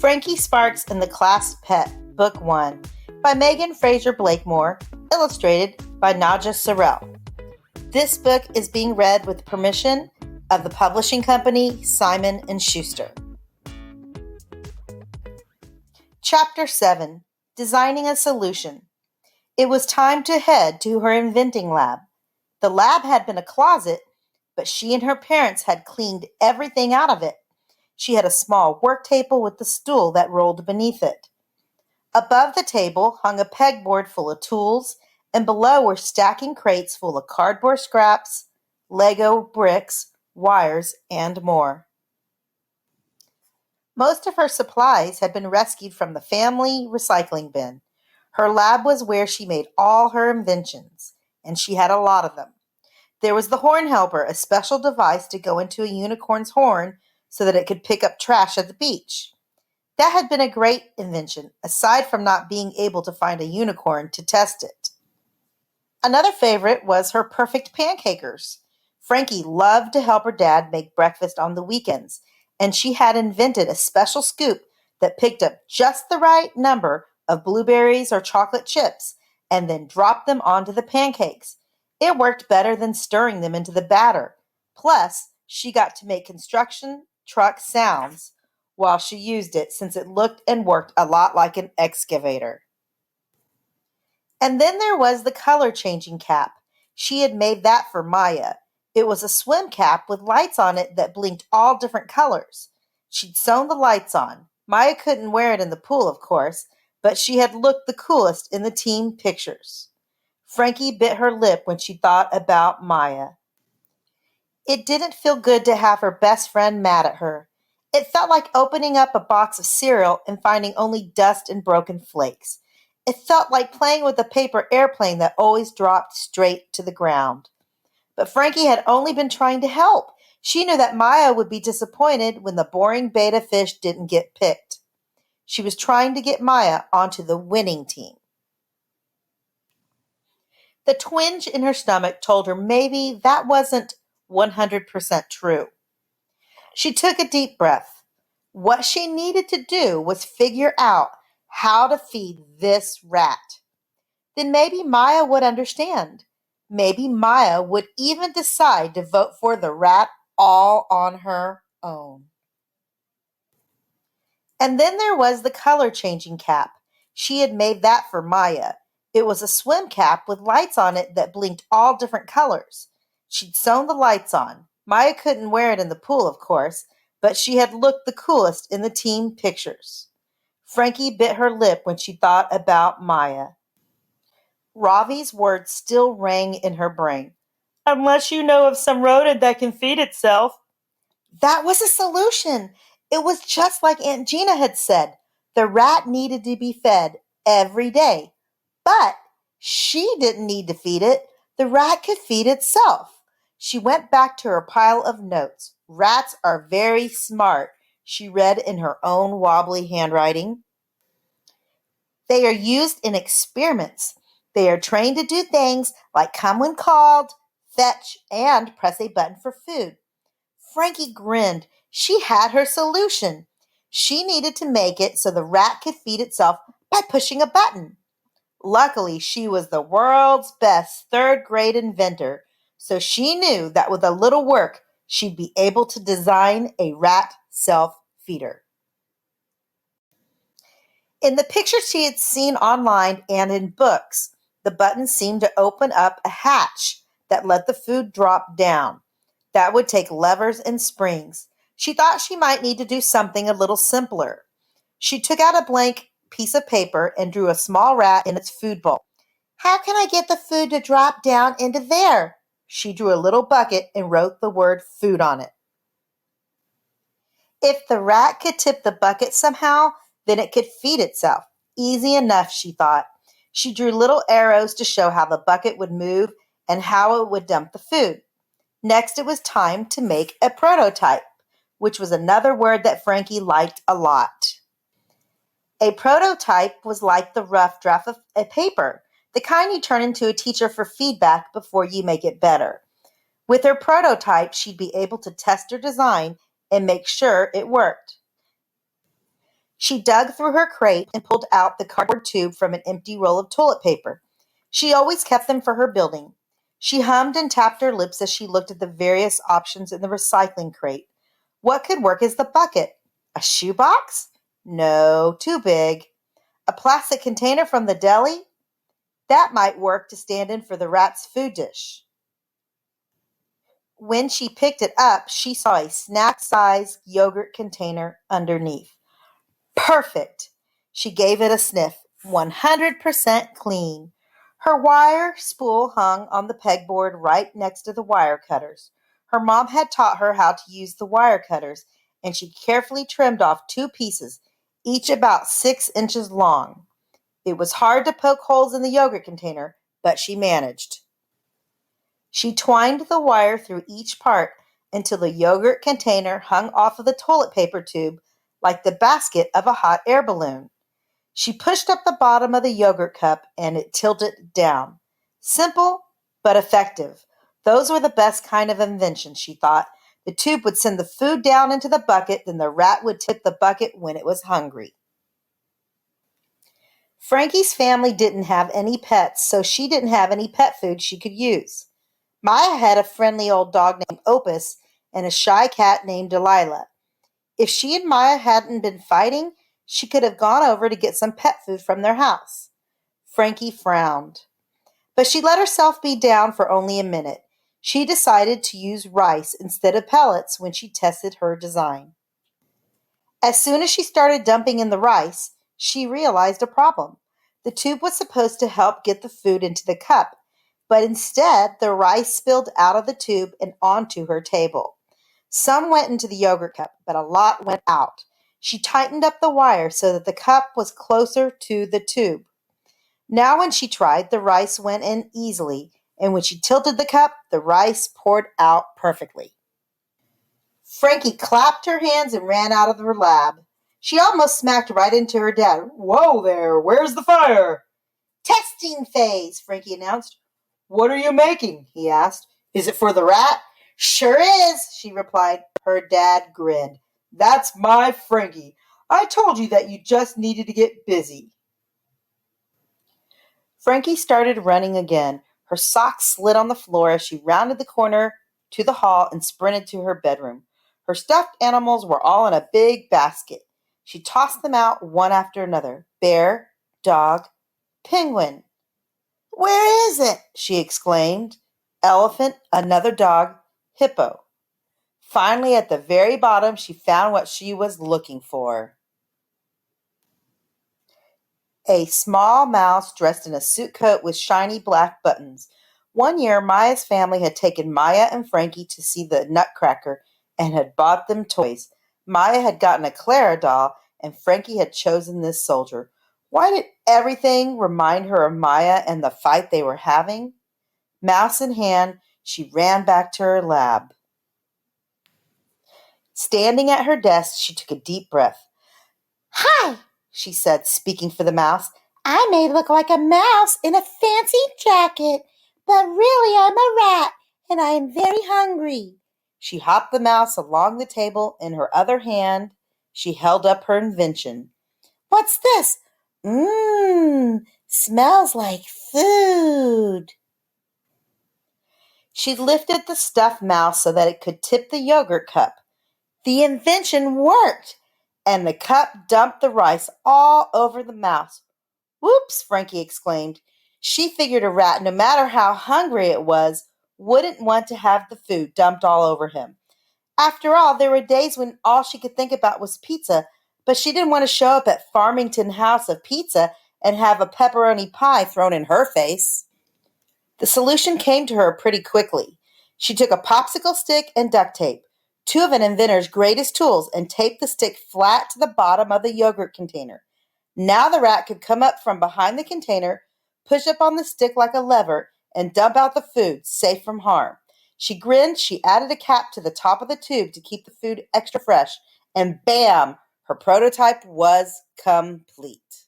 Frankie Sparks and the Class Pet, Book 1, by Megan Fraser Blakemore, illustrated by Nadja Sorrell. This book is being read with permission of the publishing company Simon & Schuster. Chapter 7, Designing a Solution. It was time to head to her inventing lab. The lab had been a closet, but she and her parents had cleaned everything out of it. She had a small work table with a stool that rolled beneath it. Above the table hung a pegboard full of tools, and below were stacking crates full of cardboard scraps, Lego bricks, wires, and more. Most of her supplies had been rescued from the family recycling bin. Her lab was where she made all her inventions, and she had a lot of them. There was the horn helper, a special device to go into a unicorn's horn so that it could pick up trash at the beach. That had been a great invention, aside from not being able to find a unicorn to test it. Another favorite was her perfect pancakers. Frankie loved to help her dad make breakfast on the weekends, and she had invented a special scoop that picked up just the right number of blueberries or chocolate chips and then dropped them onto the pancakes. It worked better than stirring them into the batter. Plus, she got to make construction truck sounds while she used it, since it looked and worked a lot like an excavator. And then there was the color-changing cap. She had made that for Maya. It was a swim cap with lights on it that blinked all different colors. She'd sewn the lights on. Maya couldn't wear it in the pool, of course, but she had looked the coolest in the team pictures. Frankie bit her lip when she thought about Maya. It didn't feel good to have her best friend mad at her. It felt like opening up a box of cereal and finding only dust and broken flakes. It felt like playing with a paper airplane that always dropped straight to the ground. But Frankie had only been trying to help. She knew that Maya would be disappointed when the boring betta fish didn't get picked. She was trying to get Maya onto the winning team. The twinge in her stomach told her maybe that wasn't 100% true. She took a deep breath. What she needed to do was figure out how to feed this rat. Then maybe Maya would understand. Maybe Maya would even decide to vote for the rat all on her own. And then there was the color-changing cap. She had made that for Maya. It was a swim cap with lights on it that blinked all different colors. She'd sewn the lights on. Maya couldn't wear it in the pool, of course, but she had looked the coolest in the team pictures. Frankie bit her lip when she thought about Maya. Ravi's words still rang in her brain. Unless you know of some rodent that can feed itself. That was a solution. It was just like Aunt Gina had said. The rat needed to be fed every day. But she didn't need to feed it. The rat could feed itself. She went back to her pile of notes. Rats are very smart, she read in her own wobbly handwriting. They are used in experiments. They are trained to do things like come when called, fetch, and press a button for food. Frankie grinned. She had her solution. She needed to make it so the rat could feed itself by pushing a button. Luckily, she was the world's best third-grade inventor, so she knew that with a little work, she'd be able to design a rat self-feeder. In the pictures she had seen online and in books, the button seemed to open up a hatch that let the food drop down. That would take levers and springs. She thought she might need to do something a little simpler. She took out a blank piece of paper and drew a small rat in its food bowl. How can I get the food to drop down into there? She drew a little bucket and wrote the word food on it. If the rat could tip the bucket somehow, then it could feed itself. Easy enough, she thought. She drew little arrows to show how the bucket would move and how it would dump the food. Next, it was time to make a prototype, which was another word that Frankie liked a lot. A prototype was like the rough draft of a paper, the kind you turn into a teacher for feedback before you make it better. With her prototype, she'd be able to test her design and make sure it worked. She dug through her crate and pulled out the cardboard tube from an empty roll of toilet paper. She always kept them for her building. She hummed and tapped her lips as she looked at the various options in the recycling crate. What could work as the bucket? A shoebox? No, too big. A plastic container from the deli? That might work to stand in for the rat's food dish. When she picked it up, she saw a snack-sized yogurt container underneath. Perfect! She gave it a sniff. 100% clean. Her wire spool hung on the pegboard right next to the wire cutters. Her mom had taught her how to use the wire cutters, and she carefully trimmed off 2 pieces, each about 6 inches long. It was hard to poke holes in the yogurt container, but she managed. She twined the wire through each part until the yogurt container hung off of the toilet paper tube like the basket of a hot air balloon. She pushed up the bottom of the yogurt cup and it tilted down. Simple, but effective. Those were the best kind of inventions, she thought. The tube would send the food down into the bucket, then the rat would tip the bucket when it was hungry. Frankie's family didn't have any pets, so she didn't have any pet food she could use. Maya had a friendly old dog named Opus and a shy cat named Delilah. If she and Maya hadn't been fighting, she could have gone over to get some pet food from their house. Frankie frowned. But she let herself be down for only a minute. She decided to use rice instead of pellets when she tested her design. As soon as she started dumping in the rice, she realized a problem. The tube was supposed to help get the food into the cup, but instead the rice spilled out of the tube and onto her table. Some went into the yogurt cup, but a lot went out. She tightened up the wire so that the cup was closer to the tube. Now when she tried, the rice went in easily, and when she tilted the cup, the rice poured out perfectly. Frankie clapped her hands and ran out of her lab. She almost smacked right into her dad. "Whoa there, where's the fire?" "Testing phase," Frankie announced. "What are you making?" he asked. "Is it for the rat?" "Sure is," she replied. Her dad grinned. "That's my Frankie. I told you that you just needed to get busy." Frankie started running again. Her socks slid on the floor as she rounded the corner to the hall and sprinted to her bedroom. Her stuffed animals were all in a big basket. She tossed them out one after another. Bear, dog, penguin. "Where is it?" she exclaimed. Elephant, another dog, hippo. Finally, at the very bottom, she found what she was looking for. A small mouse dressed in a suit coat with shiny black buttons. One year, Maya's family had taken Maya and Frankie to see the Nutcracker and had bought them toys. Maya had gotten a Clara doll, and Frankie had chosen this soldier. Why did everything remind her of Maya and the fight they were having? Mouse in hand, she ran back to her lab. Standing at her desk, she took a deep breath. "Hi," she said, speaking for the mouse. "I may look like a mouse in a fancy jacket, but really I'm a rat, and I am very hungry." She hopped the mouse along the table. In her other hand, she held up her invention. "What's this? Smells like food." She lifted the stuffed mouse so that it could tip the yogurt cup. The invention worked, and the cup dumped the rice all over the mouse. "Whoops," Frankie exclaimed. She figured a rat, no matter how hungry it was, wouldn't want to have the food dumped all over him. After all, there were days when all she could think about was pizza, but she didn't want to show up at Farmington House of Pizza and have a pepperoni pie thrown in her face. The solution came to her pretty quickly. She took a popsicle stick and duct tape, 2 of an inventor's greatest tools, and taped the stick flat to the bottom of the yogurt container. Now the rat could come up from behind the container, push up on the stick like a lever, and dump out the food, safe from harm. She grinned, she added a cap to the top of the tube to keep the food extra fresh, and bam! Her prototype was complete.